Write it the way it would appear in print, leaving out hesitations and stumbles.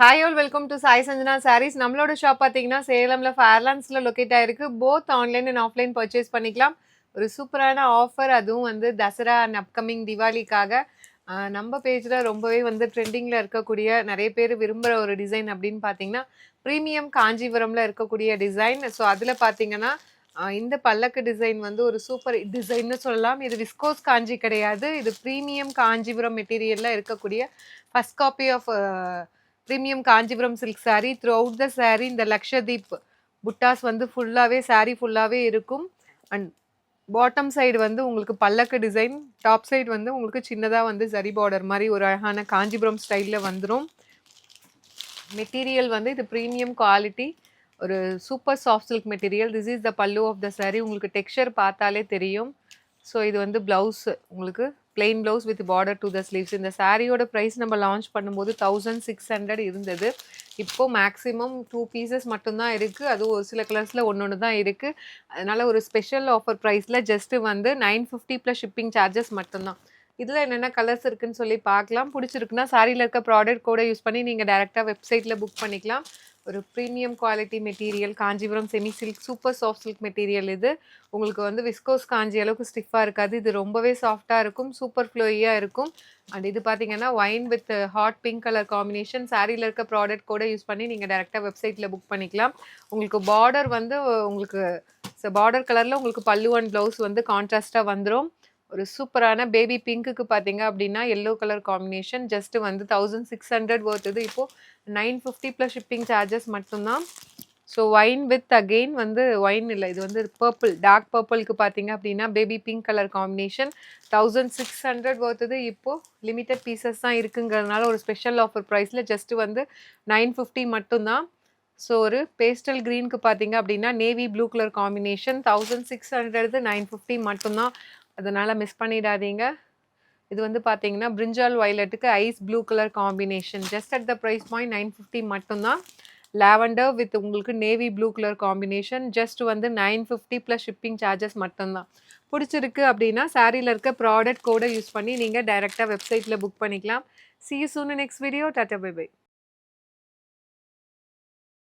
Hi all welcome to Sai Sanjana sarees. நம்மளோட shop பார்த்தீங்கன்னா சேலம்ல ஃபேர்லாண்ட்ஸ்ல லொக்கேட் ஆயிருக்கு. Both online and offline purchase பண்ணிக்கலாம். ஒரு சூப்பரான ஆஃபர், அதுவும் வந்து தசரா அண்ட் அப்கமிங் திவாலிக்காக நம்ம பேஜில் ரொம்பவே வந்து ட்ரெண்டிங்கில் இருக்கக்கூடிய நிறைய பேர் விரும்புகிற ஒரு டிசைன் அப்படின்னு பார்த்தீங்கன்னா ப்ரீமியம் காஞ்சிபுரமில் இருக்கக்கூடிய டிசைன். ஸோ அதில் பார்த்தீங்கன்னா இந்த பல்லக்கு டிசைன் வந்து ஒரு சூப்பர் டிசைன்னு சொல்லலாம். இது விஸ்கோஸ் காஞ்சி கிடையாது, இது ப்ரீமியம் காஞ்சிபுரம் மெட்டீரியலில் இருக்கக்கூடிய first copy of premium Kanchipuram silk saree. Throughout the saree இந்த லக்ஷதீப் புட்டாஸ் வந்து ஃபுல்லாகவே சாரீ ஃபுல்லாகவே இருக்கும். அண்ட் பாட்டம் சைடு வந்து உங்களுக்கு பல்லக்கு டிசைன், டாப் சைடு வந்து உங்களுக்கு சின்னதாக வந்து ஜரி பார்டர் மாதிரி ஒரு அழகான காஞ்சிபுரம் ஸ்டைலில் வந்துடும். மெட்டீரியல் வந்து இது ப்ரீமியம் குவாலிட்டி, ஒரு super soft silk material. This is the பல்லு ஆஃப் த சாரீ. உங்களுக்கு டெக்ஸ்சர் பார்த்தாலே தெரியும். ஸோ இது வந்து ப்ளவுஸ், உங்களுக்கு plain blouse with border to the sleeves. இந்த சாரியோட ப்ரைஸ் நம்ம லான்ச் பண்ணும்போது 1600 இருந்தது. இப்போது மேக்ஸிமம் 2 பீசஸ் மட்டும்தான் இருக்குது. அதுவும் ஒரு சில கலர்ஸில் ஒன்று தான் இருக்குது. அதனால் ஒரு ஸ்பெஷல் ஆஃபர் ப்ரைஸில் ஜஸ்ட்டு வந்து 950 ப்ளஸ் ஷிப்பிங் சார்ஜஸ் மட்டும்தான். இதில் என்னென்ன கலர்ஸ் இருக்குன்னு சொல்லி பார்க்கலாம். பிடிச்சிருக்குன்னா சாரியில் இருக்க ப்ராடக்ட் கூட யூஸ் பண்ணி நீங்கள் டேரெக்டாக வெப்சைட்டில் புக் பண்ணிக்கலாம். ஒரு premium quality material, Kanchipuram semi silk super soft silk material. இது உங்களுக்கு வந்து விஸ்கோஸ் காஞ்சி அளவுக்கு ஸ்டிஃபாக இருக்காது. இது ரொம்பவே சாஃப்டாக இருக்கும், சூப்பர் ஃப்ளோயியாக இருக்கும். அண்ட் இது பார்த்தீங்கன்னா wine with hot pink colour combination. சாரியில் இருக்க ப்ராடக்ட் கூட யூஸ் பண்ணி நீங்கள் டேரெக்டாக வெப்சைட்டில் புக் பண்ணிக்கலாம். உங்களுக்கு பார்டர் வந்து உங்களுக்கு பார்டர் கலரில் உங்களுக்கு பல்லு அண்ட் ப்ளவுஸ் வந்து கான்ட்ராஸ்ட்டாக வந்துடும். ஒரு சூப்பரான பேபி பிங்க்குக்கு பார்த்தீங்க அப்படின்னா எல்லோ கலர் காம்பினேஷன். ஜஸ்ட் வந்து 1600 வருது. இப்போது 950 ப்ளஸ் ஷிப்பிங் சார்ஜஸ் மட்டும்தான். ஸோ ஒயின் வித் அகெயின் வந்து ஒயின் இல்லை, இது வந்து பர்பிள், டார்க் பர்பிளுக்கு பார்த்தீங்க அப்படின்னா பேபி பிங்க் கலர் காம்பினேஷன் 1600 வருது. இப்போது லிமிட்டட் பீசஸ் தான் இருக்குங்கிறதுனால ஒரு ஸ்பெஷல் ஆஃபர் ப்ரைஸில் ஜஸ்ட் வந்து 950 மட்டும்தான். ஸோ ஒரு பேஸ்டல் க்ரீனுக்கு பார்த்தீங்க அப்படின்னா நேவி ப்ளூ கலர் காம்பினேஷன் 1600 950 மட்டும்தான். அதனால் மிஸ் பண்ணிடாதீங்க. இது வந்து பார்த்தீங்கன்னா பிரிஞ்சால் வயலட்டுக்கு ice blue colour combination. Just at the price point 950 மட்டும்தான். லாவெண்டர் வித் உங்களுக்கு navy blue colour combination. Just வந்து 950 ப்ளஸ் ஷிப்பிங் சார்ஜஸ் மட்டும்தான். பிடிச்சிருக்கு அப்படின்னா சாரியில் இருக்க ப்ராடக்ட் கோடை யூஸ் பண்ணி நீங்கள் டைரெக்டாக வெப்சைட்டில் புக் பண்ணிக்கலாம். See you soon in next video. Tata, bye bye.